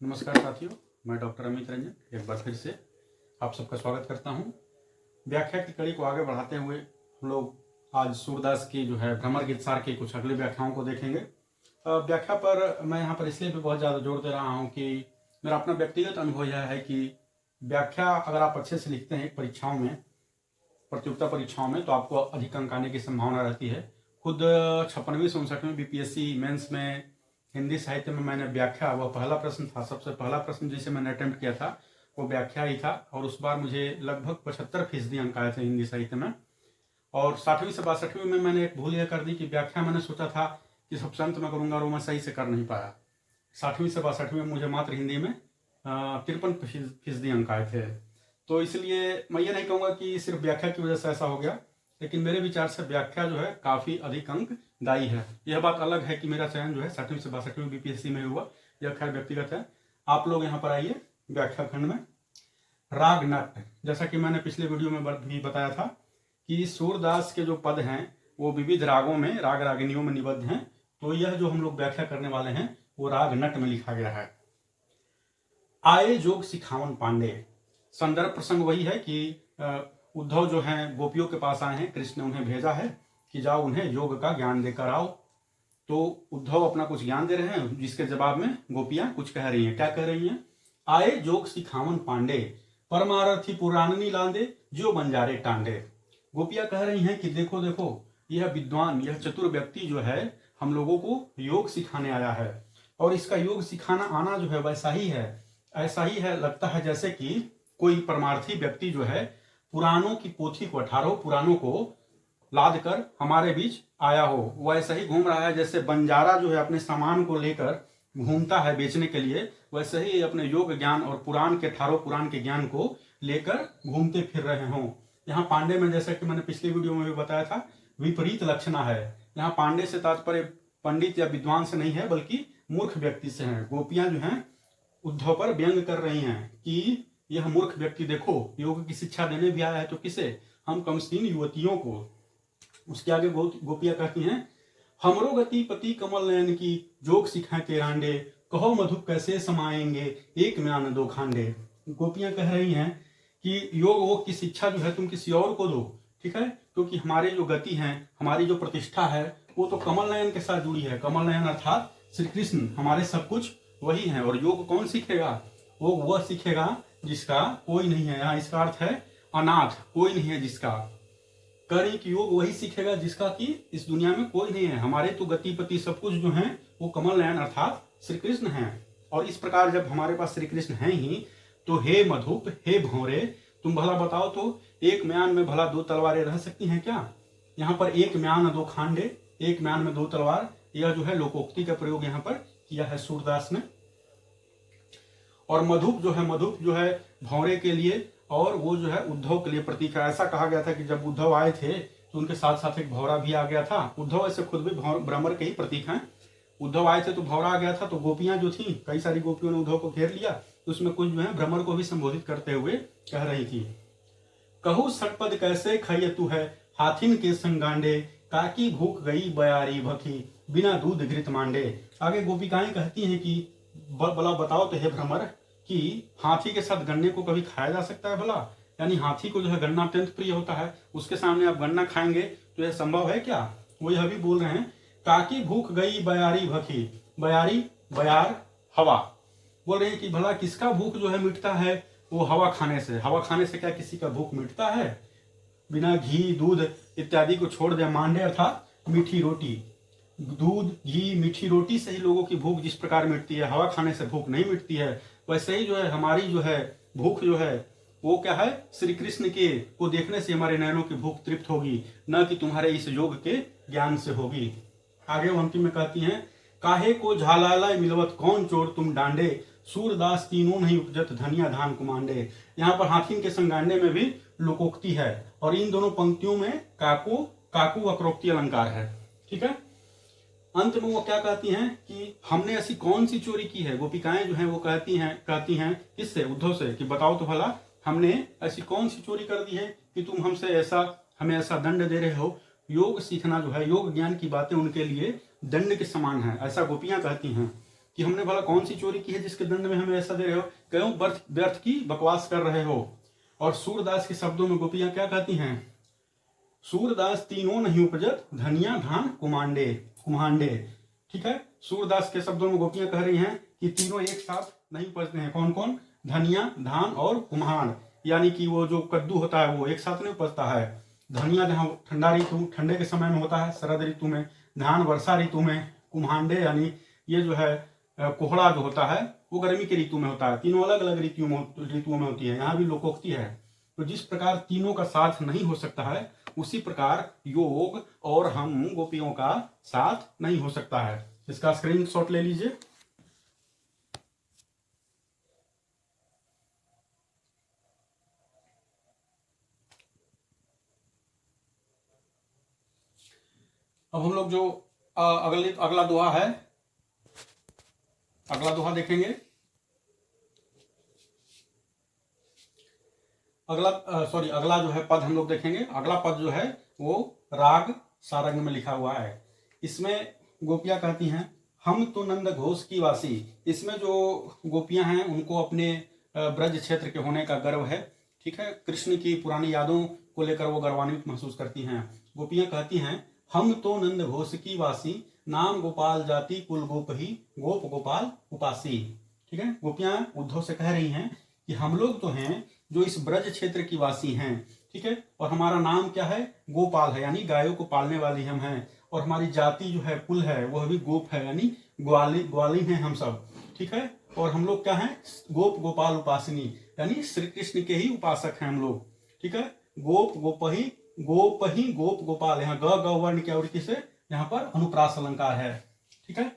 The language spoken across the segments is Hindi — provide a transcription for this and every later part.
नमस्कार साथियों, मैं डॉक्टर अमित रंजन एक बार फिर से आप सबका स्वागत करता हूं। व्याख्या की कड़ी को आगे बढ़ाते हुए हम लोग आज सूरदास की जो है भ्रमर गीतसार की कुछ अगली व्याख्याओं को देखेंगे। व्याख्या पर मैं यहाँ पर इसलिए भी बहुत ज़्यादा जोर दे रहा हूँ कि मेरा अपना व्यक्तिगत अनुभव यह है कि व्याख्या अगर आप अच्छे से लिखते हैं परीक्षाओं में, प्रतियोगिता परीक्षाओं में, तो आपको अधिक अंक आने की संभावना रहती है। खुद 56वीं 67वीं बीपीएससी मेंस में हिंदी साहित्य में मैंने व्याख्या, वह पहला प्रश्न था, सबसे पहला प्रश्न जिसे मैंने अटेम्प्ट किया था वो व्याख्या ही था, और उस बार मुझे लगभग 75% अंक आए थे हिंदी साहित्य में। और 60वीं से 62वीं में मैंने एक भूल यह कर दी कि व्याख्या मैंने सोचा था कि सबसे अंत में करूंगा, और मैं सही से कर नहीं पाया। 60वीं से 62वीं में मुझे मात्र हिंदी में 53% अंक आए थे। तो इसलिए मैं ये नहीं कहूँगा कि सिर्फ व्याख्या की वजह से ऐसा हो गया, लेकिन मेरे विचार से व्याख्या जो है काफ़ी अधिक अंक दायी है। यह बात अलग है कि मेरा चयन जो है 60वीं से 62वीं बीपीएससी में हुआ, यह खैर व्यक्तिगत है। आप लोग यहाँ पर आइए व्याख्या खंड में। राग नट, जैसा कि मैंने पिछले वीडियो में भी बताया था कि सूरदास के जो पद हैं वो विविध रागों में, राग रागिनियों में निबद्ध हैं। तो यह जो हम लोग व्याख्या करने वाले हैं वो राग नट में लिखा गया है। आए जोग सिखावन पांडे, संदर्भ प्रसंग वही है कि उद्धव जो हैं गोपियों के पास आए हैं, कृष्ण ने उन्हें भेजा है कि जाओ उन्हें योग का ज्ञान देकर आओ। तो उद्धव अपना कुछ ज्ञान दे रहे हैं, जिसके जवाब में गोपियां कुछ कह रही हैं। क्या कह रही हैं? आए जोग सिखावन पांडे, परमारथी पुराणनी लांदे, जो बंजारे टांडे। गोपियां कह रही हैं कि देखो देखो, यह विद्वान, यह चतुर व्यक्ति जो है हम लोगों को योग सिखाने आया है, और इसका योग सिखाना आना जो है वैसा ही है, ऐसा ही है, लगता है जैसे कि कोई परमार्थी व्यक्ति जो है पुराणों की पोथी को, 18 पुराणों को लाद कर हमारे बीच आया हो। वो ऐसा ही घूम रहा है जैसे बंजारा जो है अपने सामान को लेकर घूमता है बेचने के लिए, वैसे ही अपने योग ज्ञान और पुराण के 18 पुराण के ज्ञान को लेकर घूमते फिर रहे हों। यहाँ पांडे में, जैसा कि मैंने पिछले वीडियो में भी बताया था, विपरीत लक्षणा है। यहाँ पांडे से तात्पर्य पंडित या विद्वान से नहीं है, बल्कि मूर्ख व्यक्ति से है। गोपियां जो हैं उद्धव पर व्यंग कर रही हैं कि यह मूर्ख व्यक्ति देखो योग की शिक्षा देने भी आया है, तो किसे? हम कमसीन युवतियों को। उसके आगे गोपियां कहती हैं, हमरो गति पति कमल नयन की, जोग सिखाए के रांडे, कहो मधुप कैसे समाएंगे, एक म्यान दो खांडे। गोपियां कह रही हैं कि योग वो की शिक्षा जो है तुम किसी और को दो, ठीक है, क्योंकि हमारे जो गति है, हमारी जो प्रतिष्ठा है वो तो कमल नयन के साथ जुड़ी है। कमल नयन अर्थात श्री कृष्ण हमारे सब कुछ वही है। और योग कौन सीखेगा? वो वह सीखेगा जिसका कोई नहीं है। यहाँ इसका अर्थ है अनाथ, कोई नहीं है जिसका। करें कि योग वही सीखेगा जिसका कि इस दुनिया में कोई नहीं है। हमारे तो गतिपति सब कुछ जो है वो कमल नयन अर्थात श्री कृष्ण है। और इस प्रकार जब हमारे पास श्री कृष्ण है ही, तो हे मधुप, हे भौरे, तुम भला बताओ तो एक म्यान में भला दो तलवारें रह सकती हैं क्या? यहाँ पर एक म्यान दो खांडे, एक म्यान में दो तलवार, यह जो है लोकोक्ति का प्रयोग यहाँ पर किया है सूरदास ने। और मधुप जो है भौरे के लिए, और वो जो है उद्धव के लिए प्रतीक है। ऐसा कहा गया था कि जब उद्धव आए थे तो उनके साथ साथ एक भौरा भी आ गया था। उद्धव ऐसे खुद भी भ्रमर के ही प्रतीक हैं। उद्धव आए थे तो भौरा आ गया था, तो गोपियां जो थी, कई सारी गोपियों ने उद्धव को घेर लिया, तो उसमें कुछ जो है भ्रमर को भी संबोधित करते हुए कह रही थी, कहू सटपद कैसे खैय तू है, हाथिन के संगांडे, काकी भूख गई बयारी भखी, बिना दूध घृत मांडे। आगे गोपिकाएं कहती हैं कि भला बताओ तो हे भ्रमर कि हाथी के साथ गन्ने को कभी खाया जा सकता है भला? यानी हाथी को जो है गन्ना अत्यंत प्रिय होता है, उसके सामने आप गन्ना खाएंगे तो यह संभव है क्या? वो यह भी बोल रहे हैं, काकी भूख गई बयारी भखी। बयारी, बयार, हवा। बोल रहे हैं कि भला किसका भूख जो है मिटता है? वो हवा खाने से। हवा खाने से क्या किसी का भूख मिटता है? बिना घी, दूध इत्यादि को छोड़ दे, मांडे अर्थात मीठी रोटी। दूध, घी, मीठी रोटी से ही लोगों की भूख जिस प्रकार मिटती है, हवा खाने से भूख नहीं मिटती है। वैसे ही जो है हमारी जो है भूख जो है वो क्या है? श्री कृष्ण के को देखने से हमारे नयनों की भूख तृप्त होगी, न कि तुम्हारे इस योग के ज्ञान से होगी। आगे वो अंतिम में कहती हैं, काहे को झालालय मिलवत कौन चोर तुम डांडे, सूरदास तीनों नहीं उपजत धनिया धान कुमांडे। यहाँ पर हाथिन के संगांडे में भी लोकोक्ति है, और इन दोनों पंक्तियों में काकू काकू अक्रोक्ति अलंकार है, ठीक है। अंत में वो क्या कहती हैं कि हमने ऐसी कौन सी चोरी की है? गोपिकाएं जो हैं वो कहती हैं किससे? उद्धव से, कि बताओ तो भला हमने ऐसी कौन सी चोरी कर दी है कि तुम हमें ऐसा दंड दे रहे हो। योग सीखना जो है, योग ज्ञान की बातें उनके लिए दंड के समान है, ऐसा गोपियां कहती हैं। कि हमने भला कौन सी चोरी की है जिसके दंड में हमें ऐसा दे रहे हो, क्यों व्यर्थ की बकवास कर रहे हो। और सूरदास के शब्दों में गोपियां क्या कहती हैं, सूरदास तीनों नहीं उपजत, धनिया धान कुमांडे कुम्हांडे। ठीक है, सूरदास के शब्दों में गोपियां कह रही हैं कि तीनों एक साथ नहीं उपजते हैं। कौन कौन, धनिया धान और कुम्हांड, यानी कि वो जो कद्दू होता है वो एक साथ नहीं उपजता है। धनिया जहाँ ठंडा ऋतु ठंडे के समय में होता है, शरद ऋतु में, धान वर्षा ऋतु में, कुम्हांडे यानी ये जो है कोहड़ा जो होता है वो गर्मी के ऋतु में होता है। तीनों अलग अलग ऋतुओं में होती है, यहाँ भी लोकोक्ति है। तो जिस प्रकार तीनों का साथ नहीं हो सकता है, उसी प्रकार योग और हम गोपियों का साथ नहीं हो सकता है। इसका स्क्रीनशॉट ले लीजिए। अब हम लोग जो अगला दोहा है, अगला दोहा देखेंगे। अगला जो है पद हम लोग देखेंगे। अगला पद जो है वो राग सारंग में लिखा हुआ है। इसमें गोपियां कहती हैं, हम तो नंद घोष की वासी। इसमें जो गोपियां हैं उनको अपने ब्रज क्षेत्र के होने का गर्व है। ठीक है, कृष्ण की पुरानी यादों को लेकर वो गर्वान्वित महसूस करती हैं। गोपियां कहती हैं, हम तो नंद घोष की वासी, नाम गोपाल जाति कुल गोप ही, गोप गोपाल उपासी। ठीक है, गोपियां उद्धव से कह रही हैं कि हम लोग तो हैं जो इस ब्रज क्षेत्र की वासी हैं। ठीक है, और हमारा नाम क्या है, गोपाल है, यानी गायों को पालने वाली हम हैं। और हमारी जाति जो है, कुल है, वह भी गोप है, यानी ग्वालिन हैं हम सब। ठीक है, और हम लोग क्या हैं, गोप गोपाल उपासनी, यानी श्री कृष्ण के ही उपासक हैं हम लोग। ठीक है, गोप गोप गोपाल, यहाँ ग वर्ण की आवृत्ति से यहाँ पर अनुप्रास अलंकार है। ठीक है,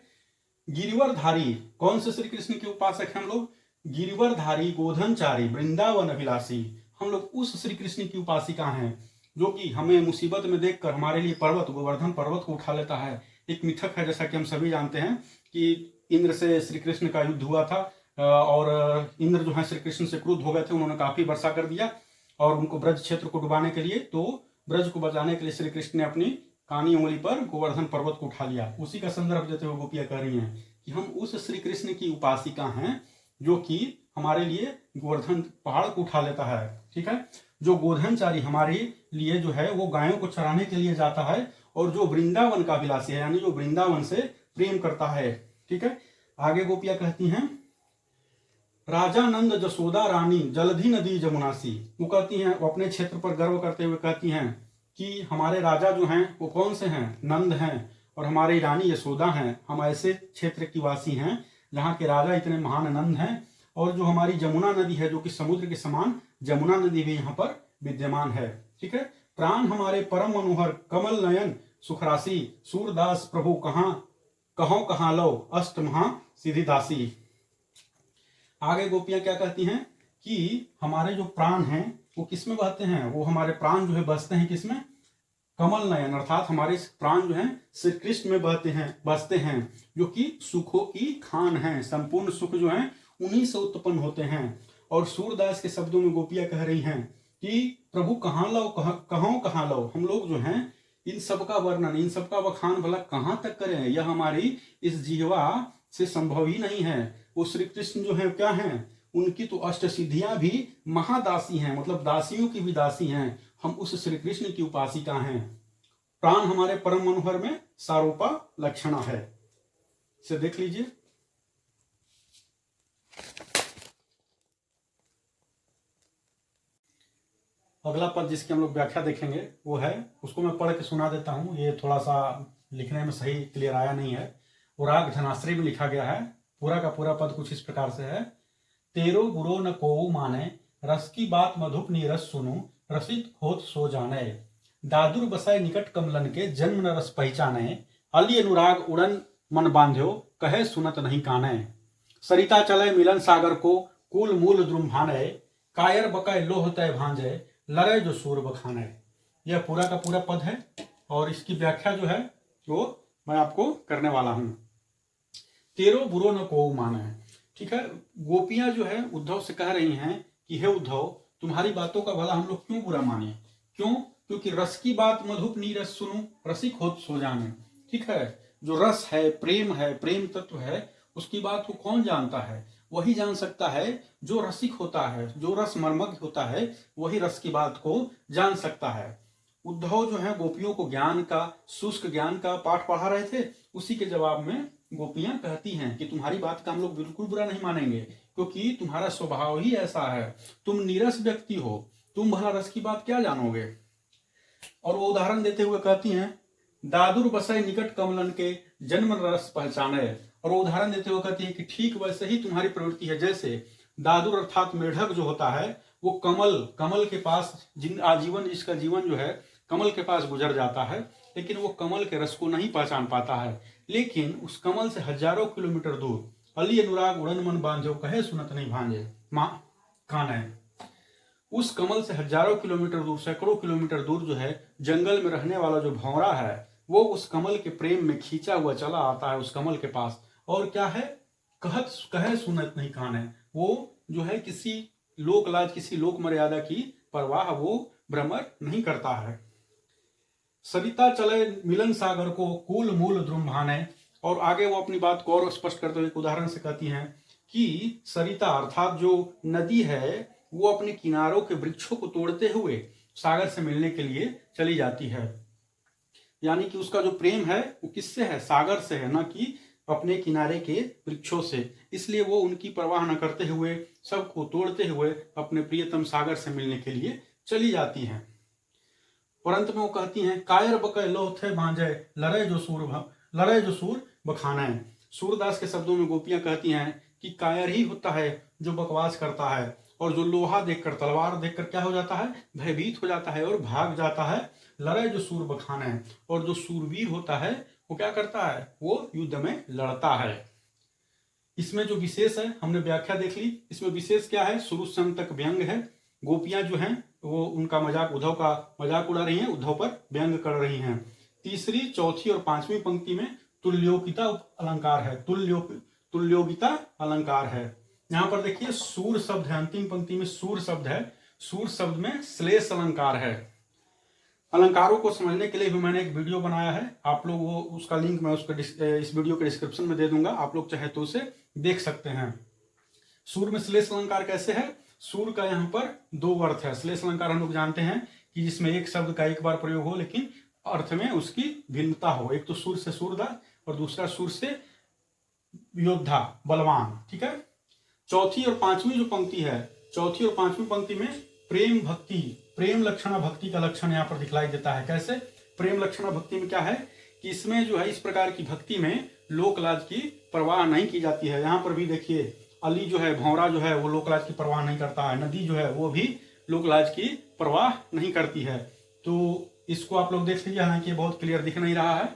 गिरिवरधारी, कौन से श्री कृष्ण के उपासक हैं हम लोग, गिरिवरधारी गोधनचारी वृंदावन अभिलाषी। हम लोग उस श्री कृष्ण की उपासिका हैं जो कि हमें मुसीबत में देखकर हमारे लिए पर्वत, गोवर्धन पर्वत को उठा लेता है। एक मिथक है, जैसा कि हम सभी जानते हैं कि इंद्र से श्री कृष्ण का युद्ध हुआ था और इंद्र जो है श्री कृष्ण से क्रुद्ध हो गए थे। उन्होंने काफी वर्षा कर दिया और उनको ब्रज क्षेत्र को डुबाने के लिए, तो ब्रज को बचाने के लिए श्री कृष्ण ने अपनी कानी उंगली पर गोवर्धन पर्वत को उठा लिया। उसी का संदर्भ देते हुए गोपियां कह रही हैं कि हम उस श्री कृष्ण की उपासिका हैं जो कि हमारे लिए गोवर्धन पहाड़ को उठा लेता है। ठीक है, जो गोधनचारी हमारे लिए जो है वो गायों को चराने के लिए जाता है, और जो वृंदावन का अभिलाषी है, यानी जो वृंदावन से प्रेम करता है। ठीक है, आगे गोपियां कहती हैं, राजा नंद जसोदा रानी जलधि नदी जमुनासी। वो कहती हैं, वो अपने क्षेत्र पर गर्व करते हुए कहती हैं कि हमारे राजा जो हैं वो कौन से हैं, नंद हैं, और हमारी रानी यशोदा हैं। हम ऐसे क्षेत्र की वासी हैं जहाँ के राजा इतने महान नंद हैं, और जो हमारी जमुना नदी है, जो कि समुद्र के समान जमुना नदी भी यहाँ पर विद्यमान है। ठीक है, प्राण हमारे परम मनोहर कमल नयन सुखरासी, सूरदास प्रभु कहाँ लो अष्ट महा सिद्धिदासी। आगे गोपियां क्या कहती हैं कि हमारे जो प्राण हैं वो किसमें बहते हैं, वो हमारे प्राण जो है बसते हैं किसमें, कमल नयन, अर्थात हमारे प्राण जो हैं श्री कृष्ण में बसते हैं, जो कि सुखों की खान हैं। संपूर्ण सुख जो हैं उन्हीं से उत्पन्न होते हैं। और सूरदास के शब्दों में गोपियां कह रही हैं कि प्रभु कहाँ लो, हम लोग जो हैं इन सब का वर्णन, इन सब का बखान भला कहाँ तक करें, यह हमारी इस जीवा से संभव ही नहीं है। वो श्री कृष्ण जो है क्या हैं, उनकी तो अष्ट सिद्धियां भी महादासी हैं, मतलब दासियों की भी दासी हैं। हम उस श्री कृष्ण की उपासिका हैं। प्राण हमारे परम मनोहर में सारूपा लक्षणा है। इसे देख लीजिए। अगला पद जिसकी हम लोग व्याख्या देखेंगे वो है, उसको मैं पढ़ के सुना देता हूँ। ये थोड़ा सा लिखने में सही क्लियर आया नहीं है। वो राग धनाश्री में लिखा गया है। पूरा का पूरा पद कुछ इस प्रकार से है, तेरो बुरो न कोऊ माने, रस की बात मधुप नीरस सुनु, रसित होत सो जाने, दादुर बसाए निकट कमलन के, जन्म न रस पहचाने, अली अनुराग उड़न मन बांध्यो, कहे सुनत नहीं काने, सरिता चले मिलन सागर को, कुल मूल द्रुम्भाने, कायर बकाय लोह तय भांजे, लड़े जो सूर बखाने। यह पूरा का पूरा पद है और इसकी व्याख्या जो है वो मैं आपको करने वाला हूं। तेरो बुरो न को माने। ठीक है, गोपियां जो है उद्धव से कह रही हैं कि हे उद्धव, तुम्हारी बातों का भला हम लोग क्यों बुरा माने, क्यों, क्योंकि रस की बात मधुप नीरस सुनूं, रसिक होत सो जाने। ठीक है, जो रस है, प्रेम तत्व है, उसकी बात को कौन जानता है? वही जान सकता है जो रसिक होता है, जो रस मर्मज्ञ होता है, वही रस की बात को जान सकता है। उद्धव जो है गोपियों को ज्ञान का, शुष्क ज्ञान का पाठ पढ़ा रहे थे। उसी के जवाब में गोपियां कहती हैं कि तुम्हारी बात का हम लोग बिल्कुल बुरा नहीं मानेंगे, क्योंकि तुम्हारा स्वभाव ही ऐसा है, तुम नीरस व्यक्ति हो, तुम भला रस की बात क्या जानोगे। और वो उदाहरण देते हुए कहती हैं, दादुर बसय निकट कमलन के जन्म रस पहचाने। और वो उदाहरण देते हुए कहती है कि ठीक वैसे ही तुम्हारी प्रवृत्ति है, जैसे दादुर अर्थात मेढक जो होता है वो कमल के पास आजीवन जिसका जीवन जो है कमल के पास गुजर जाता है, लेकिन वो कमल के रस को नहीं पहचान पाता है। लेकिन उस कमल से हजारों किलोमीटर दूर अली अनुराग उड़न मन बांझो कहे सुनत नहीं भांजे माँ कान है। उस कमल से हजारों किलोमीटर दूर, सैकड़ों किलोमीटर दूर जो है जंगल में रहने वाला जो भंवरा है, वो उस कमल के प्रेम में खींचा हुआ चला आता है उस कमल के पास। और क्या है, कहे सुनत नहीं कान है। वो जो है किसी लोक लाज, किसी लोक मर्यादा की परवाह वो भ्रमर नहीं करता है। सरिता चले मिलन सागर को कुल मूल द्रुम्भाने। और आगे वो अपनी बात को और स्पष्ट करते हुए एक उदाहरण से कहती हैं कि सरिता अर्थात जो नदी है वो अपने किनारों के वृक्षों को तोड़ते हुए सागर से मिलने के लिए चली जाती है। यानी कि उसका जो प्रेम है वो किससे है? सागर से है, ना कि अपने किनारे के वृक्षों से। इसलिए वो उनकी परवाह न करते हुए, सबको तोड़ते हुए अपने प्रियतम सागर से मिलने के लिए चली जाती हैं। और अंत में वो कहती हैं, कायर बकय लोथे बांझे लड़े जो सूर बखाना। सूरदास के शब्दों में गोपियां कहती हैं कि कायर ही होता है जो बकवास करता है, और जो लोहा देखकर, तलवार देखकर क्या हो जाता है? भयभीत हो जाता है और भाग जाता है। लड़े जो सूर बखाना है, और जो सूरवीर होता है वो क्या करता है? वो युद्ध में लड़ता है। इसमें जो विशेष है हमने व्याख्या देख ली। इसमें विशेष क्या है? शुरू से अंत तक व्यंग है। गोपियां जो हैं वो उनका मजाक, उद्धव का मजाक उड़ा रही हैं, उद्धव पर व्यंग कर रही हैं। तीसरी, चौथी और पांचवी पंक्ति में तुल्योगिता अलंकार है, तुल्योगिता अलंकार है। यहां पर देखिए सूर शब्द है, अंतिम पंक्ति में सूर शब्द है। सूर शब्द में श्लेष अलंकार है। अलंकारों को समझने के लिए भी मैंने एक वीडियो बनाया है, आप लोग वो उसका लिंक मैं उसका इस वीडियो के डिस्क्रिप्शन में दे दूंगा, आप लोग चाहे तो उसे देख सकते हैं। सूर में श्लेष अलंकार कैसे है? सूर का यहाँ पर दो अर्थ है। श्लेष अलंकार हम लोग जानते हैं कि जिसमें एक शब्द का एक बार प्रयोग हो लेकिन अर्थ में उसकी भिन्नता हो। एक तो सूर से सूरदास और दूसरा सूर से योद्धा, बलवान। ठीक है। चौथी और पांचवी जो पंक्ति है, चौथी और पांचवी पंक्ति में प्रेम भक्ति, प्रेम लक्षणा भक्ति का लक्षण यहाँ पर दिखलाई देता है। कैसे? प्रेम लक्षणा भक्ति में क्या है कि इसमें जो है इस प्रकार की भक्ति में लोकलाज की परवाह नहीं की जाती है। यहाँ पर भी देखिए अली जो है, भंवरा जो है वो लोकलाज की परवाह नहीं करता है, नदी जो है वो भी लोकलाज की परवाह नहीं करती है। तो इसको आप लोग देख लीजिए, हालांकि बहुत क्लियर दिख नहीं रहा है।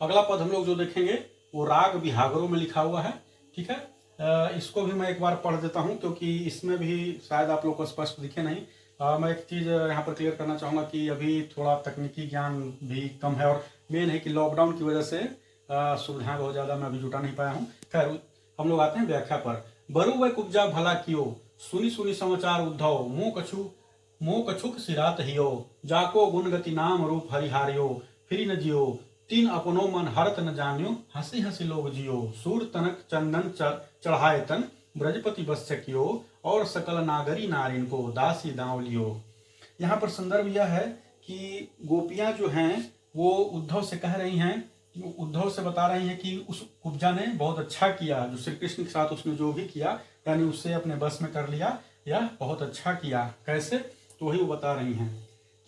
अगला पद हम लोग जो देखेंगे वो राग विहागरों में लिखा हुआ है। ठीक है, इसको भी मैं एक बार पढ़ देता हूं क्योंकि इसमें भी शायद आप लोग को स्पष्ट दिखे नहीं। मैं एक चीज़ यहाँ पर क्लियर करना चाहूँगा कि अभी थोड़ा तकनीकी ज्ञान भी कम है, और मेन है कि लॉकडाउन की वजह से सुविधाएं बहुत ज़्यादा मैं अभी जुटा नहीं पाया हूँ। खैर हम लोग आते हैं व्याख्या पर। बरु वह कुब्जा भला कियो, सुनी सुनी समाचार उद्धव, मोह कछुक सिरात हियो, जाको गुण गति नाम रूप हरिहारियो, फिर न जियो, तीन अपनो मन हरत न जानियो, हंसी हंसी लोग जियो, सूर तनक चंदन चढ़ाए तन, ब्रजपति बस कियो, और सकल नागरी नारिन को दासी दांव लियो। यहाँ पर संदर्भ यह है कि गोपियां जो हैं वो उद्धव से कह रही हैं, उद्धव से बता रही हैं कि उस कुब्जा ने बहुत अच्छा किया, जो श्री कृष्ण के साथ उसने जो भी किया, यानी उससे अपने बस में कर लिया, यह बहुत अच्छा किया। कैसे? तो वही वो बता रही हैं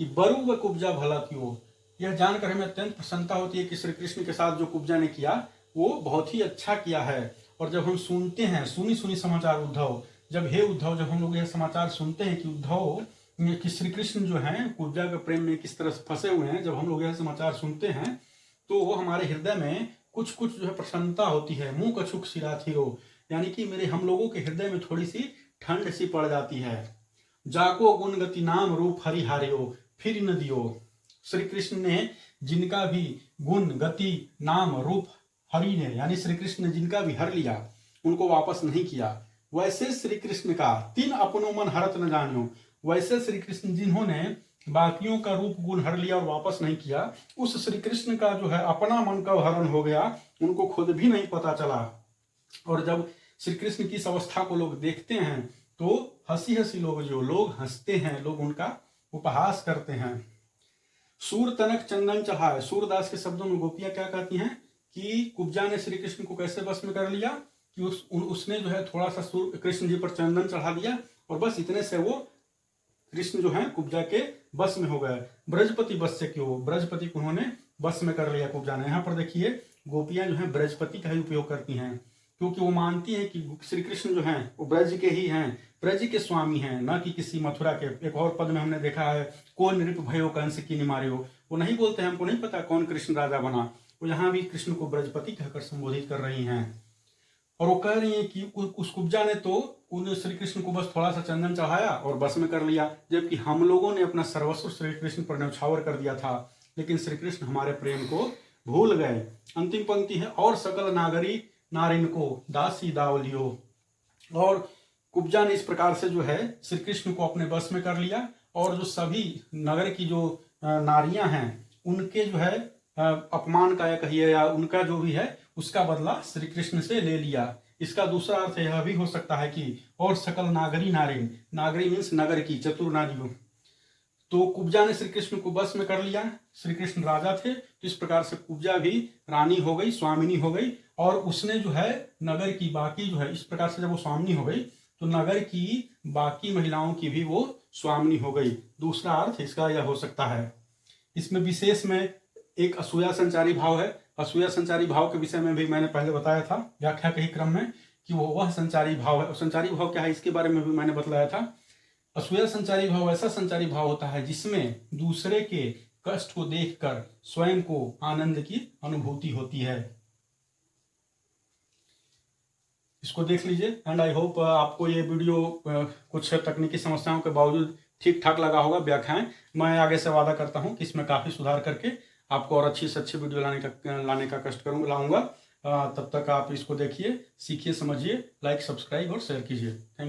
कि बरु व कुब्जा भला क्यों। यह जानकर हमें अत्यंत प्रसन्नता होती है कि श्री कृष्ण के साथ जो कुब्जा ने किया वो बहुत ही अच्छा किया है। और जब हम सुनते हैं, सुनी सुनी समाचार उद्धव, जब हे उद्धव, जब हम लोग यह समाचार सुनते हैं कि उद्धव कि श्री कृष्ण जो हैं कुब्जा के प्रेम में किस तरह से फंसे हुए हैं, जब हम लोग यह समाचार सुनते हैं तो वो हमारे हृदय में कुछ कुछ जो है प्रसन्नता होती है। मुंह कछुक सिराथिरो, यानी कि हम लोगों के हृदय में थोड़ी सी ठंड सी पड़ जाती है। जाको गुण गति नाम रूप हरिहारियो, फिर न दियो। श्री कृष्ण ने जिनका भी गुण गति नाम रूप हरि ने, यानी श्री कृष्ण ने जिनका भी हर लिया उनको वापस नहीं किया। वैसे श्री कृष्ण का तीन अपनो मन हरत न जानियो, वैसे श्री कृष्ण जिन्होंने बाकियों का रूप गुण हर लिया और वापस नहीं किया, उस श्री कृष्ण का जो है अपना मन कब हरण हो गया उनको खुद भी नहीं पता चला। और जब श्री कृष्ण की इस अवस्था को लोग देखते हैं तो हंसी हंसी लोग हंसते हैं, लोग उनका उपहास करते हैं। सूर तनक चंदन चढ़ाए, सूरदास के शब्दों में गोपियां क्या कहती हैं कि कुब्जा ने श्री कृष्ण को कैसे बस में कर लिया कि उसने जो है थोड़ा सा कृष्ण जी पर चंदन चढ़ा दिया और बस इतने से वो कृष्ण जो है कुब्जा के बस में हो गए। ब्रजपति बस से क्यों, ब्रजपति को उन्होंने बस में कर लिया कुब्जा ने। यहाँ पर देखिए गोपियां जो है ब्रजपति का ही उपयोग करती हैं, क्योंकि वो मानती हैं कि श्री कृष्ण जो हैं वो ब्रज के ही हैं, ब्रज के स्वामी हैं, न कि किसी मथुरा के। एक और पद में हमने देखा है, कौन नृप भयो कंस की निमारे हो, वो नहीं बोलते हैं हमको नहीं पता कौन कृष्ण राजा बना, वो यहाँ भी कृष्ण को ब्रजपति कहकर संबोधित कर रही हैं। और वो कह रही है कि उस कुब्जा ने तो उन श्री कृष्ण को बस थोड़ा सा चंदन चढ़ाया और बस में कर लिया, जबकि हम लोगों ने अपना सर्वस्व श्री कृष्ण पर न्यौछावर कर दिया था, लेकिन श्री कृष्ण हमारे प्रेम को भूल गए। अंतिम पंक्ति है, और सकल नागरी नारिन को दासी दावलियो। और कुब्जा ने इस प्रकार से जो है श्री कृष्ण को अपने बस में कर लिया और जो सभी नगर की जो नारियां हैं उनके जो है अपमान का या कहिए या उनका जो भी है उसका बदला श्री कृष्ण से ले लिया। इसका दूसरा अर्थ यह भी हो सकता है कि और सकल नागरी नारिन, नागरी मीन्स नगर की चतुर नारियों। तो कुब्जा ने श्री कृष्ण को बस में कर लिया, श्री कृष्ण राजा थे तो इस प्रकार से कुब्जा भी रानी हो गई, स्वामिनी हो गई, और उसने जो है नगर की बाकी जो है इस प्रकार से जब वो स्वामिनी हो गई तो नगर की बाकी महिलाओं की भी वो स्वामिनी हो गई। दूसरा अर्थ इसका यह हो सकता है। इसमें विशेष में एक असूया संचारी भाव है। असूया संचारी भाव के विषय में भी मैंने पहले बताया था व्याख्या के ही क्रम में कि वो वह संचारी भाव है। और संचारी भाव क्या है इसके बारे में भी मैंने बतलाया था। असूया संचारी भाव ऐसा संचारी भाव होता है जिसमें दूसरे के कष्ट को देखकर स्वयं को आनंद की अनुभूति होती है। इसको देख लीजिए एंड आई होप आपको ये वीडियो कुछ तकनीकी समस्याओं के बावजूद ठीक ठाक लगा होगा। व्याख्याएं मैं आगे से वादा करता हूं कि इसमें काफ़ी सुधार करके आपको और अच्छी से अच्छी वीडियो लाने का कष्ट लाऊंगा। तब तक आप इसको देखिए, सीखिए, समझिए, लाइक, सब्सक्राइब और शेयर कीजिए। Thank you.